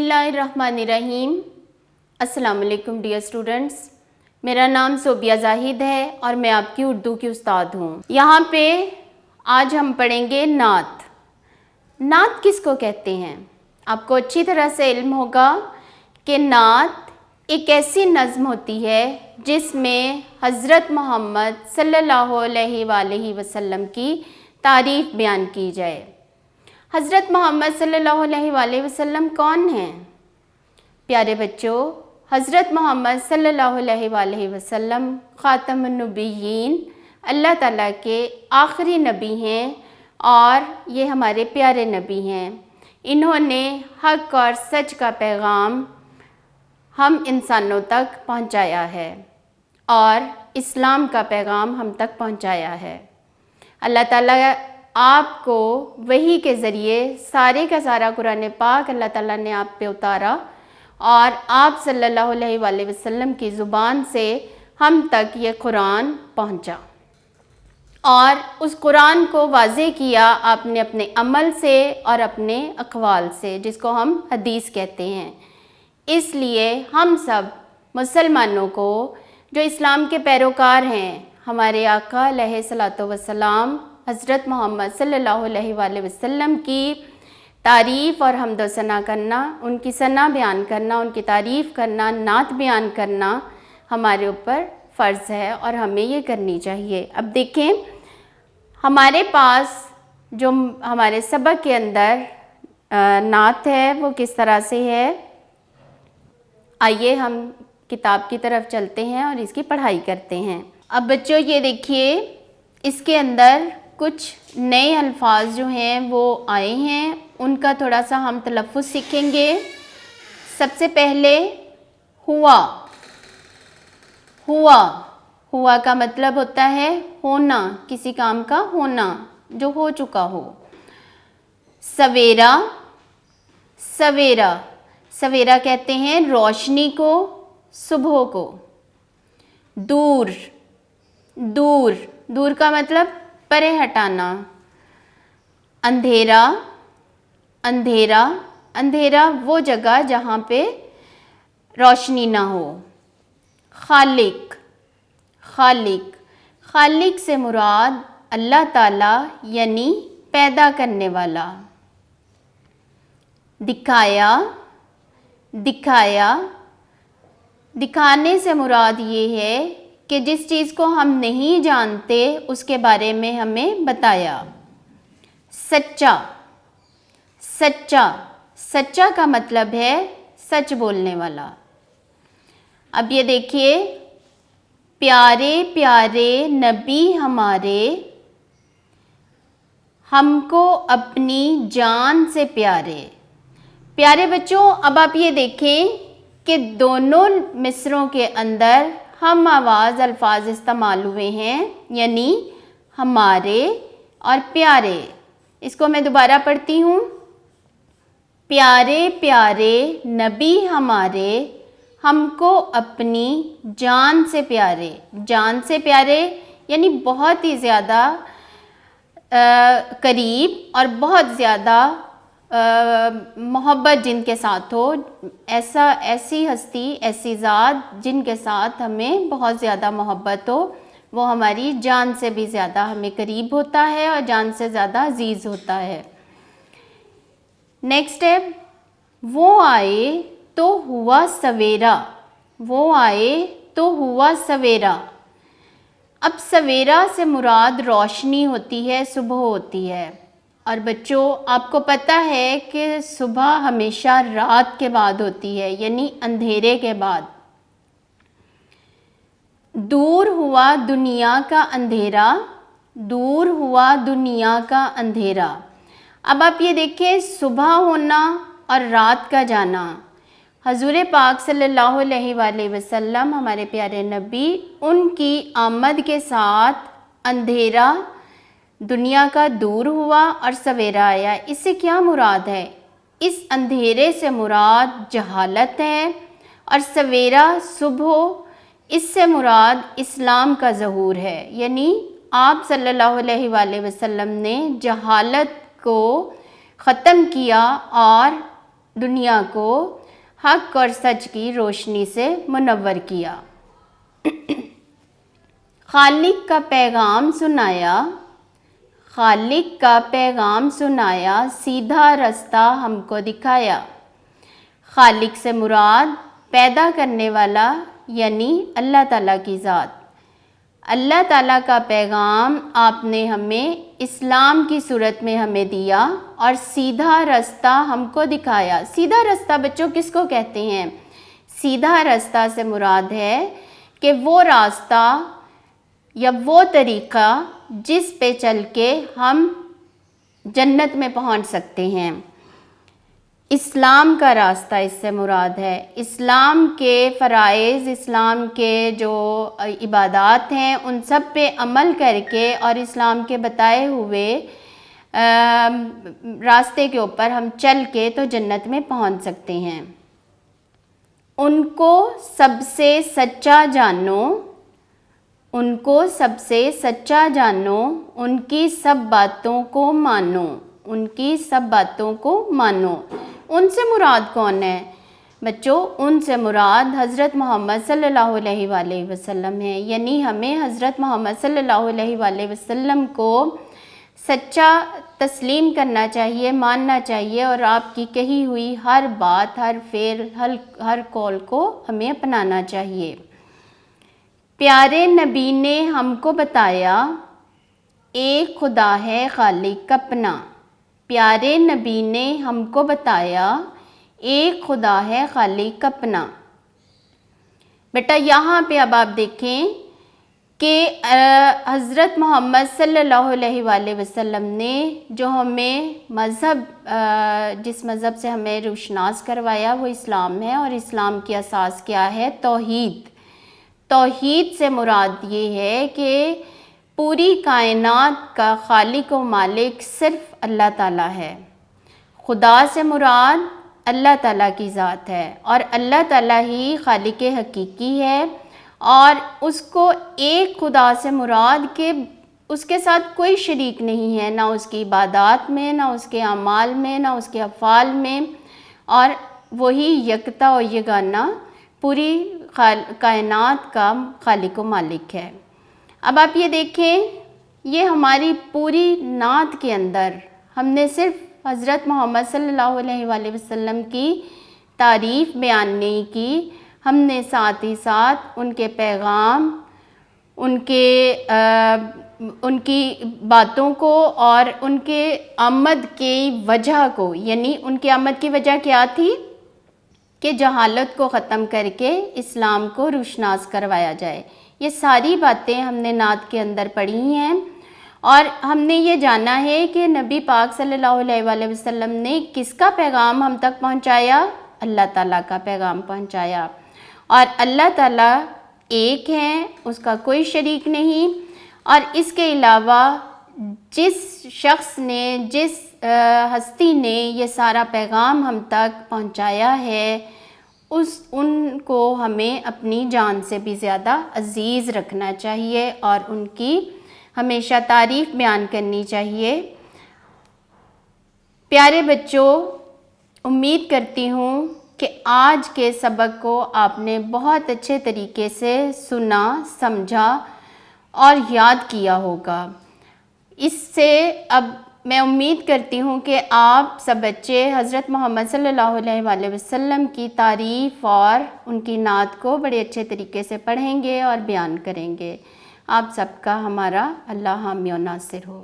बिस्मिल्लाहिर्रहमानिर्रहीम। अस्सलाम वालेकुम डियर स्टूडेंट्स, मेरा नाम सोबिया जाहिद है और मैं आपकी उर्दू की उस्ताद हूँ। यहाँ पे आज हम पढ़ेंगे नात। नात किसको कहते हैं? आपको अच्छी तरह से इल्म होगा कि नात एक ऐसी नज़्म होती है जिसमें हज़रत मोहम्मद सल्लल्लाहु अलैहि वसल्लम की तारीफ़ बयान की जाए। हज़रत मोहम्मद सल्लल्लाहु अलैहि वसल्लम कौन हैं? प्यारे बच्चों, हज़रत मोहम्मद सल्लल्लाहु अलैहि वसल्लम ख़ातमुन नबिय्यीन अल्लाह ताला के आखिरी नबी हैं और ये हमारे प्यारे नबी हैं। इन्होंने हक़ और सच का पैगाम हम इंसानों तक पहुंचाया है और इस्लाम का पैगाम हम तक पहुंचाया है। अल्लाह ताला आपको वही के ज़रिए सारे का सारा कुरान पाक अल्लाह ताला ने आप पे उतारा और आप सल्लल्लाहु अलैहि वसल्लम की ज़ुबान से हम तक ये कुरान पहुंचा और उस कुरान को वाज़े किया आपने अपने अमल से और अपने अक़वाल से, जिसको हम हदीस कहते हैं। इसलिए हम सब मुसलमानों को जो इस्लाम के पैरोकार हैं, हमारे आका अलैहिस्सलातु वस्सलाम हज़रत मोहम्मद सल्लल्लाहु अलैहि वसल्लम की तारीफ़ और हम्द व सना करना, उनकी सना बयान करना, उनकी तारीफ़ करना, नात बयान करना हमारे ऊपर फ़र्ज़ है और हमें ये करनी चाहिए। अब देखें हमारे पास जो हमारे सबक के अंदर नात है वो किस तरह से है। आइए हम किताब की तरफ चलते हैं और इसकी पढ़ाई करते हैं। अब बच्चों ये देखिए, इसके अंदर कुछ नए अल्फाज जो हैं वो आए हैं, उनका थोड़ा सा हम तलफ़्फ़ुज़ सीखेंगे। सबसे पहले हुआ। हुआ हुआ का मतलब होता है होना, किसी काम का होना जो हो चुका हो। सवेरा। सवेरा सवेरा कहते हैं रोशनी को, सुबह को। दूर। दूर दूर का मतलब परे हटाना। अंधेरा। अंधेरा अंधेरा वो जगह जहाँ पे रोशनी ना हो। खालिक। खालिक खालिक से मुराद अल्लाह ताला यानी पैदा करने वाला। दिखाया। दिखाया दिखाने से मुराद ये है कि जिस चीज़ को हम नहीं जानते उसके बारे में हमें बताया। सच्चा। सच्चा सच्चा का मतलब है सच बोलने वाला। अब ये देखिए, प्यारे प्यारे नबी हमारे, हमको अपनी जान से प्यारे। प्यारे बच्चों, अब आप ये देखें कि दोनों मिसरों के अंदर हम आवाज़ अल्फाज इस्तेमाल हुए हैं, यानी हमारे और प्यारे। इसको मैं दोबारा पढ़ती हूँ। प्यारे प्यारे नबी हमारे, हमको अपनी जान से प्यारे। जान से प्यारे यानी बहुत ही ज़्यादा करीब और बहुत ज़्यादा मोहब्बत जिनके साथ हो, ऐसी हस्ती, ऐसी ज़ात जिनके साथ हमें बहुत ज़्यादा मोहब्बत हो, वो हमारी जान से भी ज़्यादा हमें करीब होता है और जान से ज़्यादा अजीज़ होता है। नेक्स्ट है, वो आए तो हुआ सवेरा। वो आए तो हुआ सवेरा। अब सवेरा से मुराद रोशनी होती है, सुबह होती है। और बच्चों आपको पता है कि सुबह हमेशा रात के बाद होती है, यानी अंधेरे के बाद। दूर हुआ दुनिया का अंधेरा। दूर हुआ दुनिया का अंधेरा। अब आप ये देखें, सुबह होना और रात का जाना। हजूर पाक सल्लल्लाहु अलैहि वसल्लम हमारे प्यारे नबी, उनकी आमद के साथ अंधेरा दुनिया का दूर हुआ और सवेरा आया। इससे क्या मुराद है? इस अंधेरे से मुराद जहालत है और सवेरा सुबह, इससे मुराद इस्लाम का ज़हूर है। यानी आप सल्लल्लाहु अलैहि वसल्लम ने जहालत को ख़त्म किया और दुनिया को حق اور سچ کی روشنی سے منور کیا۔ خالق کا پیغام سنایا، خالق کا پیغام سنایا، سیدھا رستہ ہم کو دکھایا۔ خالق سے مراد پیدا کرنے والا یعنی اللہ تعالیٰ کی ذات۔ اللہ تعالیٰ کا پیغام آپ نے ہمیں اسلام کی صورت میں ہمیں دیا اور سیدھا رستہ ہم کو دکھایا۔ سیدھا رستہ بچوں کس کو کہتے ہیں؟ سیدھا رستہ سے مراد ہے کہ وہ راستہ یا وہ طریقہ جس پہ چل کے ہم جنت میں پہنچ سکتے ہیں۔ اسلام کا راستہ اس سے مراد ہے۔ اسلام کے فرائض، اسلام کے جو عبادات ہیں ان سب پہ عمل کر کے اور اسلام کے بتائے ہوئے راستے کے اوپر ہم چل کے تو جنت میں پہنچ سکتے ہیں۔ ان کو سب سے سچا جانو، ان کو سب سے سچا جانو، ان کی سب باتوں کو مانو، ان کی سب باتوں کو مانو۔ ان سے مراد کون ہے بچوں؟ ان سے مراد حضرت محمد صلی اللہ علیہ وآلہ وسلم ہے، یعنی ہمیں حضرت محمد صلی اللہ علیہ وآلہ وسلم کو سچا تسلیم کرنا چاہیے، ماننا چاہیے، اور آپ کی کہی ہوئی ہر بات، ہر فعل، ہر قول کو ہمیں اپنانا چاہیے۔ پیارے نبی نے ہم کو بتایا ایک خدا ہے خالق اپنا۔ پیارے نبی نے ہم کو بتایا ایک خدا ہے خالق اپنا۔ بیٹا یہاں پہ اب آپ دیکھیں کہ حضرت محمد صلی اللہ علیہ وآلہ وسلم نے جو ہمیں جس مذہب سے ہمیں روشناس کروایا وہ اسلام ہے، اور اسلام کی اساس کیا ہے؟ توحید۔ توحید سے مراد یہ ہے کہ پوری کائنات کا خالق و مالک صرف اللہ تعالیٰ ہے۔ خدا سے مراد اللہ تعالیٰ کی ذات ہے، اور اللہ تعالیٰ ہی خالق حقیقی ہے، اور اس کو ایک خدا سے مراد کہ اس کے ساتھ کوئی شریک نہیں ہے، نہ اس کی عبادات میں، نہ اس کے اعمال میں، نہ اس کے افعال میں، اور وہی یکتا و یگانہ پوری کائنات کا خالق و مالک ہے۔ اب آپ یہ دیکھیں، یہ ہماری پوری نعت کے اندر ہم نے صرف حضرت محمد صلی اللہ علیہ وآلہ وسلم کی تعریف بیان نہیں کی، ہم نے ساتھ ہی ساتھ ان کے پیغام، ان کی باتوں کو اور ان کے آمد کی وجہ کو، یعنی ان کی آمد کی وجہ کیا تھی کہ جہالت کو ختم کر کے اسلام کو روشناس کروایا جائے، یہ ساری باتیں ہم نے نعت کے اندر پڑھی ہیں، اور ہم نے یہ جانا ہے کہ نبی پاک صلی اللہ علیہ وآلہ وسلم نے کس کا پیغام ہم تک پہنچایا؟ اللہ تعالیٰ کا پیغام پہنچایا، اور اللہ تعالیٰ ایک ہیں، اس کا کوئی شریک نہیں، اور اس کے علاوہ جس شخص نے، جس ہستی نے یہ سارا پیغام ہم تک پہنچایا ہے ان کو ہمیں اپنی جان سے بھی زیادہ عزیز رکھنا چاہیے اور ان کی ہمیشہ تعریف بیان کرنی چاہیے۔ پیارے بچوں، امید کرتی ہوں کہ آج کے سبق کو آپ نے بہت اچھے طریقے سے سنا، سمجھا اور یاد کیا ہوگا۔ اس سے اب میں امید کرتی ہوں کہ آپ سب بچے حضرت محمد صلی اللہ علیہ وآلہ وسلم کی تعریف اور ان کی نعت کو بڑے اچھے طریقے سے پڑھیں گے اور بیان کریں گے۔ آپ سب کا ہمارا اللہ حامی و ناصر ہو۔